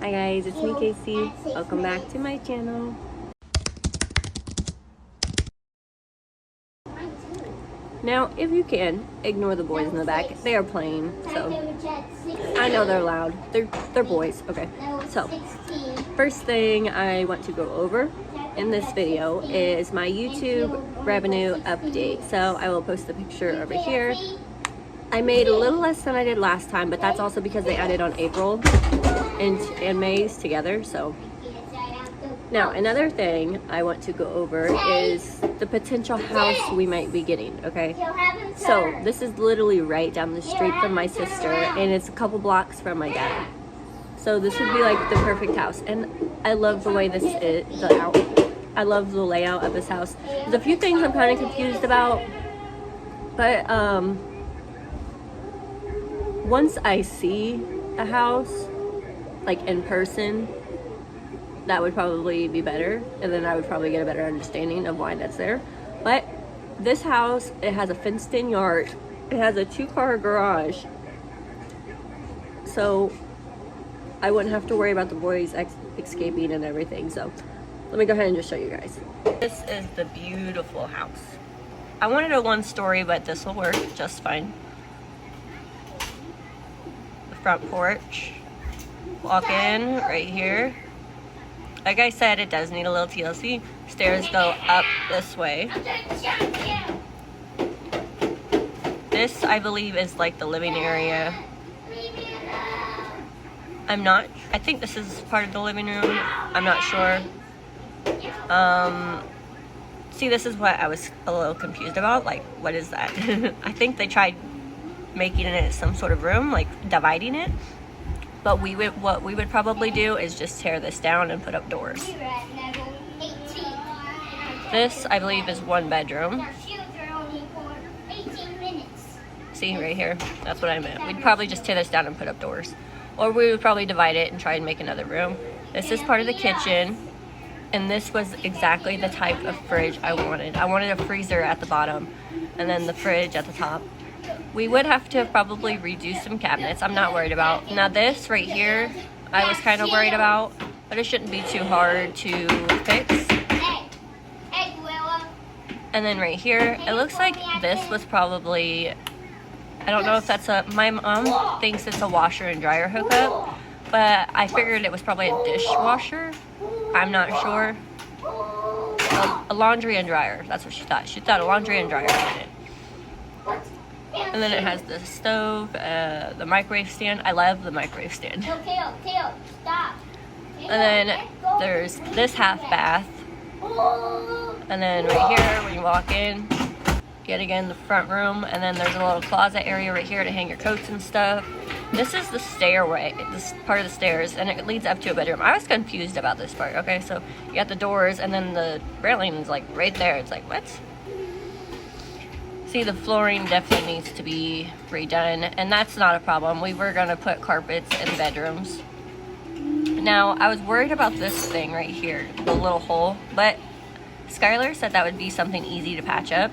Hi guys, it's me Casey. Welcome back to my channel. Now, if you can, ignore the boys in the back. They are playing, so I know they're loud. They're boys, okay. So, first thing I want to go over in this video is my YouTube revenue update. So, I will post the picture over here. I made a little less than I did last time, but that's also because they added on April and May's together, so. Now, another thing I want to go over is the potential house we might be getting, okay? So, this is literally right down the street from my sister, and it's a couple blocks from my dad. So, this would be like the perfect house, and I love the way this is, I love the layout of this house. There's a few things I'm kind of confused about, but, once I see a house, like in person, that would probably be better, and then I would probably get a better understanding of why that's there. But this house, it has a fenced-in yard. It has a 2-car garage, so I wouldn't have to worry about the boys escaping and everything. So let me go ahead and just show you guys. This is the beautiful house. I wanted a 1-story, but this will work just fine. The front porch. Walk in right here. Like I said, it does need a little TLC. Stairs go up this way. This, I believe, is like the living area. I think this is part of the living room. I'm not sure. See, this is what I was a little confused about. Like, what is that? I think they tried making it some sort of room, like dividing it. But what we would probably do is just tear this down and put up doors. This, I believe, is 1 bedroom. See, right here? That's what I meant. We'd probably just tear this down and put up doors. Or we would probably divide it and try and make another room. This is part of the kitchen. And this was exactly the type of fridge I wanted. I wanted a freezer at the bottom and then the fridge at the top. We would have to probably redo some cabinets. I'm not worried about. Now this right here, I was kind of worried about, but it shouldn't be too hard to fix. And then right here, it looks like this was probably, I don't know if that's my mom thinks it's a washer and dryer hookup, but I figured it was probably a dishwasher. I'm not sure. A laundry and dryer, that's what she thought. She thought a laundry and dryer in it. And then it has the stove, the microwave stand. I love the microwave stand. Stop. And then there's this half bath. And then right here, when you walk in, yet again, the front room. And then there's a little closet area right here to hang your coats and stuff. This is the stairway, this part of the stairs, and it leads up to a bedroom. I was confused about this part, okay? So you got the doors, and then the railing is like right there. It's like, what? See, the flooring definitely needs to be redone, and that's not a problem. We were gonna put carpets in bedrooms. Now, I was worried about this thing right here, the little hole, but Skylar said that would be something easy to patch up.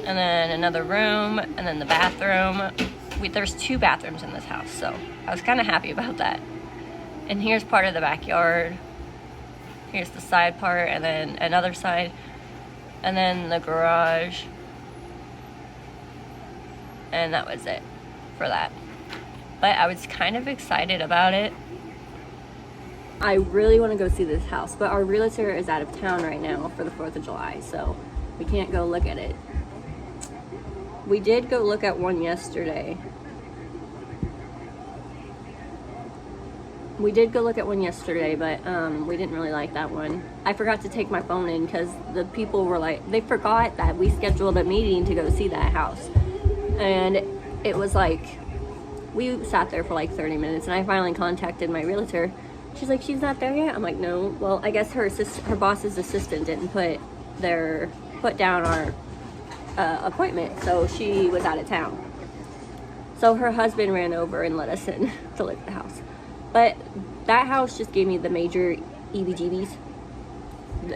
And then another room, and then the bathroom. There's 2 bathrooms in this house, so I was kind of happy about that. And here's part of the backyard. Here's the side part, and then another side. And then the garage. And that was it for that. But I was kind of excited about it. I really want to go see this house, but our realtor is out of town right now for the 4th of July, so we can't go look at it. We did go look at one yesterday. We did go look at one yesterday, but we didn't really like that one. I forgot to take my phone in because the people were like, they forgot that we scheduled a meeting to go see that house. And it was like, we sat there for like 30 minutes, and I finally contacted my realtor. She's like, she's not there yet? I'm like, no. Well, I guess her boss's assistant didn't put down our appointment, so she was out of town. So her husband ran over and let us in to look at the house. But that house just gave me the major EBGBs,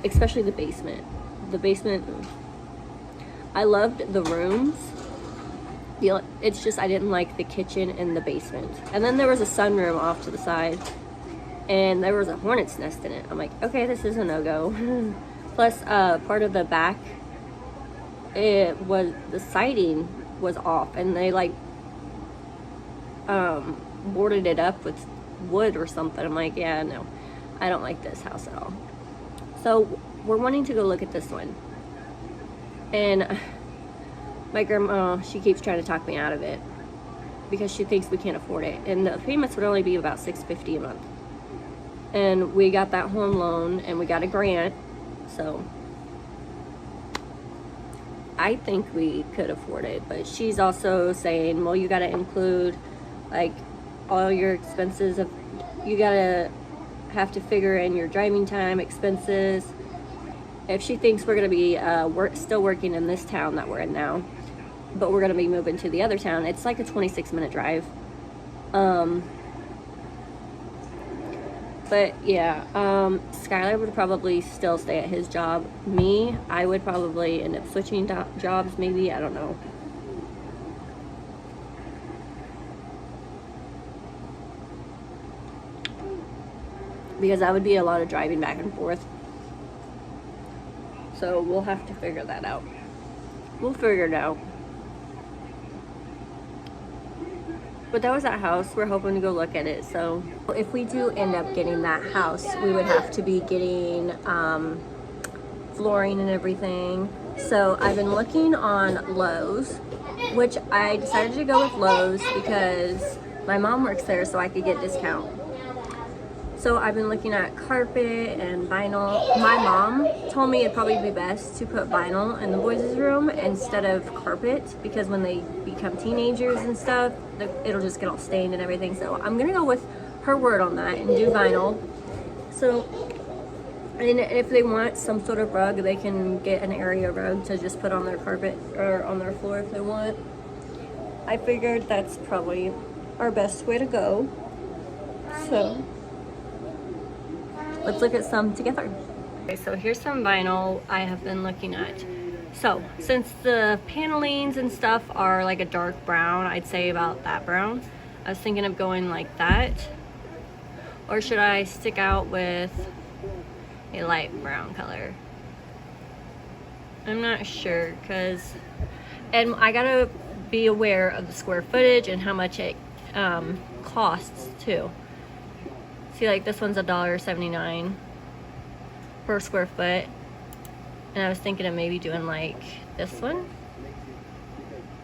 especially the basement. The basement, I loved the rooms. it's just I didn't like the kitchen and the basement. And then there was a sunroom off to the side, and there was a hornet's nest in it. I'm like, okay, this is a no-go. Plus, part of the back, the siding was off, and they like boarded it up with wood or something. I'm like, yeah, no, I don't like this house at all. So we're wanting to go look at this one, and my grandma, she keeps trying to talk me out of it because she thinks we can't afford it, and the payments would only be about $650 a month. And we got that home loan, and we got a grant, so I think we could afford it. But she's also saying, well, you got to include like all your expenses of, you gotta have to figure in your driving time expenses. If she thinks we're gonna be still working in this town that we're in now, but we're gonna be moving to the other town, it's like a 26-minute drive. But yeah, Skylar would probably still stay at his job. Me, I would probably end up switching jobs, maybe, I don't know. Because that would be a lot of driving back and forth. So we'll have to figure that out. We'll figure it out. But that was that house. We're hoping to go look at it. So if we do end up getting that house, we would have to be getting flooring and everything. So I've been looking on Lowe's, which I decided to go with Lowe's because my mom works there, so I could get discount. So I've been looking at carpet and vinyl. My mom told me it'd probably be best to put vinyl in the boys' room instead of carpet, because when they become teenagers and stuff, it'll just get all stained and everything. So I'm gonna go with her word on that and do vinyl. So, and if they want some sort of rug, they can get an area rug to just put on their carpet or on their floor if they want. I figured that's probably our best way to go. So let's look at some together. Okay, so here's some vinyl I have been looking at. So since the panelings and stuff are like a dark brown, I'd say about that brown, I was thinking of going like that. Or should I stick out with a light brown color? I'm not sure, and I gotta be aware of the square footage and how much it costs too. See, like this one's $1.79 per square foot, and I was thinking of maybe doing like this one.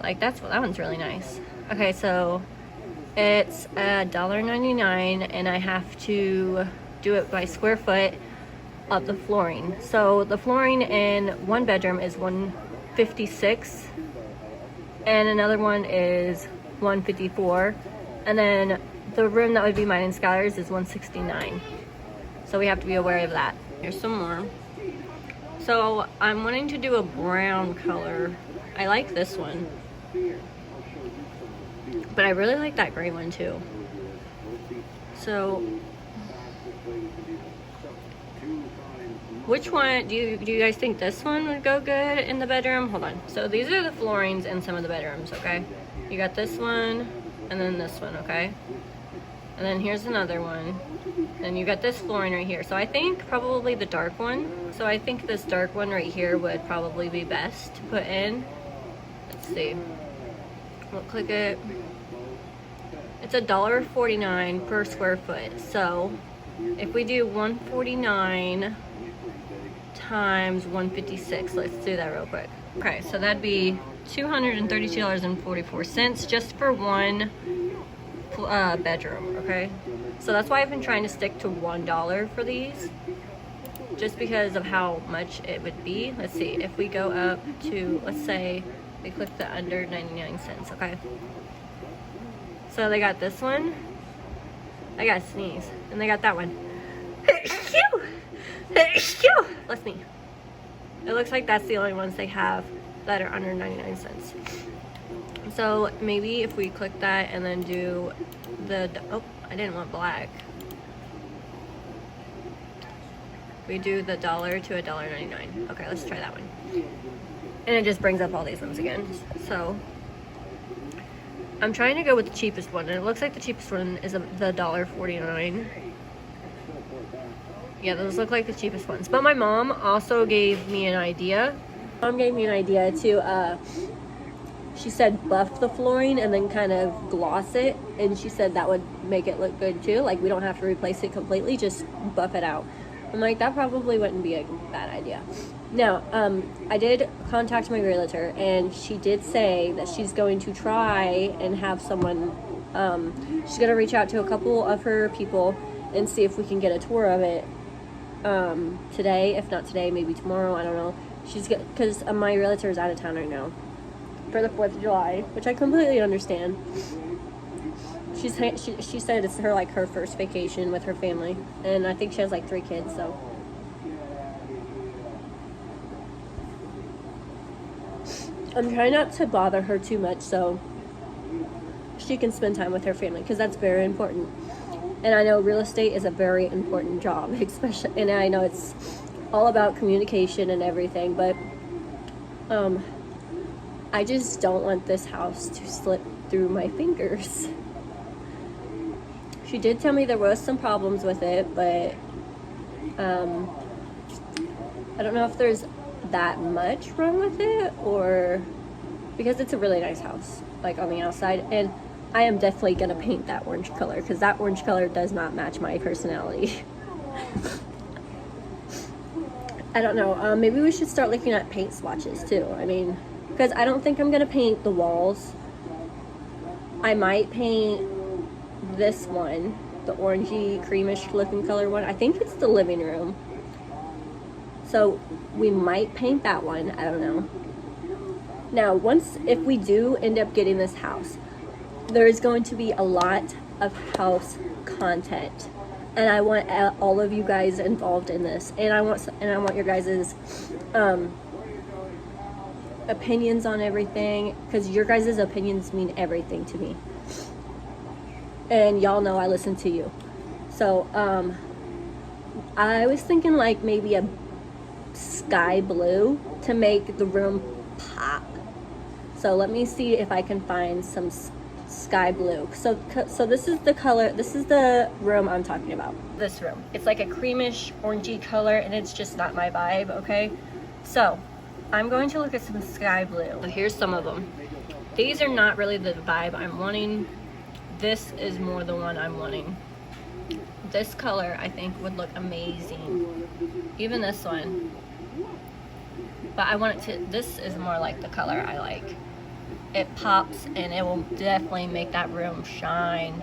Like that one's really nice. Okay, so it's $1.99, and I have to do it by square foot of the flooring. So the flooring in one bedroom is $156, and another one is $154, and then the room that would be mine and Skylar's is $169. So we have to be aware of that. Here's some more. So I'm wanting to do a brown color. I like this one, but I really like that gray one too. So which one do you guys think this one would go good in the bedroom? Hold on. So these are the floorings in some of the bedrooms, okay? You got this one and then this one, okay? And then here's another one. And you got this flooring right here. So I think probably the dark one. So I think this dark one right here would probably be best to put in. Let's see. We'll click it. It's $1.49 per square foot. So if we do 149 times 156, let's do that real quick. Okay, so that'd be $232.44 just for one bedroom, okay? So that's why I've been trying to stick to $1 for these, just because of how much it would be. Let's see, if we go up to, let's say we click the under 99 cents, okay? So they got this one, I gotta sneeze, and they got that one. Let's sneeze. It looks like that's the only ones they have that are under 99 cents. So maybe if we click that and then do oh, I didn't want black. We do the $1 to $1.99. Okay, let's try that one. And it just brings up all these ones again. So I'm trying to go with the cheapest one, and it looks like the cheapest one is the $1.49. Yeah, those look like the cheapest ones. But my mom also gave me an idea. Mom gave me an idea to, she said buff the flooring and then kind of gloss it. And she said that would make it look good too. Like, we don't have to replace it completely, just buff it out. I'm like, that probably wouldn't be a bad idea. Now, I did contact my realtor, and she did say that she's going to try and have someone, she's going to reach out to a couple of her people and see if we can get a tour of it today. If not today, maybe tomorrow, I don't know. Because my realtor is out of town right now for the 4th of July, which I completely understand. She said it's her first vacation with her family, and I think she has like 3 kids, so. I'm trying not to bother her too much so she can spend time with her family, because that's very important. And I know real estate is a very important job, especially, and I know it's all about communication and everything, but I just don't want this house to slip through my fingers. She did tell me there was some problems with it, but I don't know if there's that much wrong with it, or because it's a really nice house, like on the outside, and I am definitely gonna paint that orange color, because that orange color does not match my personality. I don't know, maybe we should start looking at paint swatches too. I mean, because I don't think I'm gonna paint the walls. I might paint this one, the orangey creamish looking color one. I think it's the living room, so we might paint that one. I don't know. Now, if we do end up getting this house, there is going to be a lot of house content, and I want all of you guys involved in this, and I want your guys's opinions on everything, because your guys' opinions mean everything to me, and y'all know I listen to you. So I was thinking like maybe a sky blue to make the room pop. So let me see if I can find some sky blue. So this is the color, this is the room I'm talking about. This room, it's like a creamish orangey color, and it's just not my vibe. Okay, so I'm going to look at some sky blue. So here's some of them. These are not really the vibe I'm wanting. This is more the one I'm wanting. This color I think would look amazing. Even this one. But I want it to, this is more like the color I like. It pops, and it will definitely make that room shine.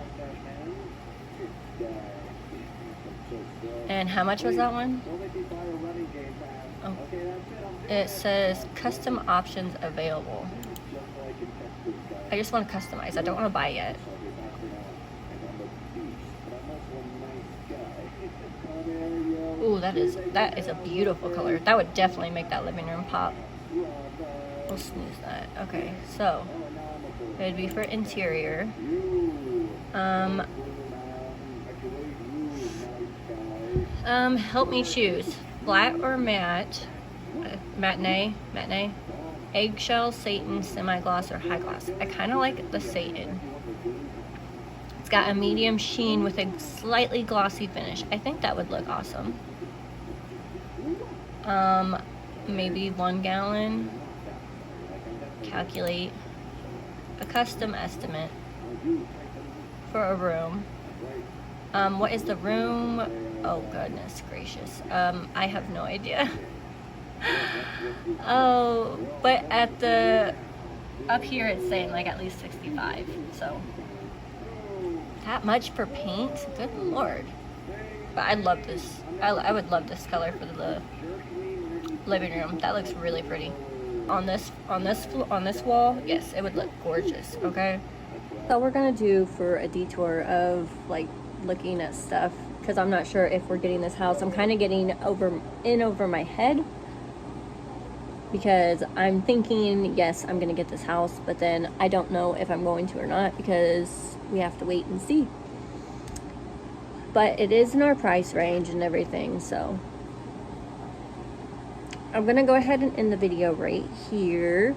And how much was that one? Oh, it says custom options available. I just want to customize. I don't want to buy yet. Ooh, that is a beautiful color. That would definitely make that living room pop. We'll snooze that. Okay, so it'd be for interior. Help me choose flat or matte. Matinee, eggshell, satin, semi-gloss, or high gloss. I kind of like the satin. It's got a medium sheen with a slightly glossy finish. I think that would look awesome. Maybe 1 gallon. Calculate a custom estimate for a room. What is the room? Oh goodness gracious. I have no idea. Oh, but up here it's saying like at least 65. So that much for paint? Good lord. But I love this. I would love this color for the living room. That looks really pretty. On this wall, yes, it would look gorgeous. Okay. So we're gonna do for a detour of like looking at stuff, because I'm not sure if we're getting this house. I'm kind of getting over my head, because I'm thinking, yes, I'm gonna get this house, but then I don't know if I'm going to or not, because we have to wait and see. But it is in our price range and everything, so I'm gonna go ahead and end the video right here.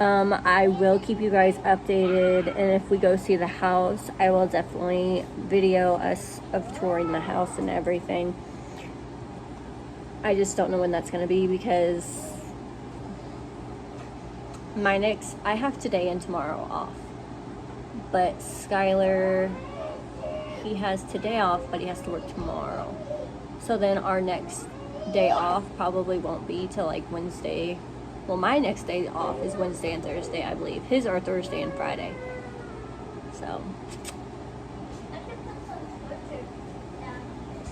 I will keep you guys updated, and if we go see the house, I will definitely video us of touring the house and everything. I just don't know when that's going to be because I have today and tomorrow off. But Skylar, he has today off, but he has to work tomorrow. So then our next day off probably won't be till like Wednesday. Well, my next day off is Wednesday and Thursday, I believe. His are Thursday and Friday. So,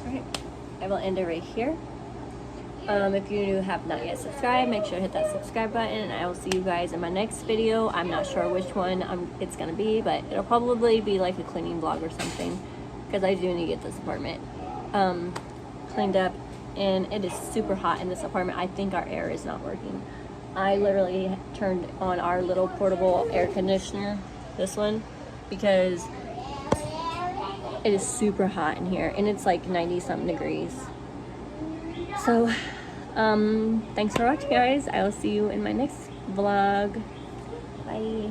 alright, I will end it right here. If you have not yet subscribed, make sure to hit that subscribe button, and I will see you guys in my next video. I'm not sure which one it's going to be, but it'll probably be like a cleaning vlog or something, because I do need to get this apartment cleaned up, and it is super hot in this apartment. I think our air is not working. I literally turned on our little portable air conditioner, this one, because it is super hot in here, and it's like 90-something degrees. So, thanks for watching, guys. I will see you in my next vlog. Bye.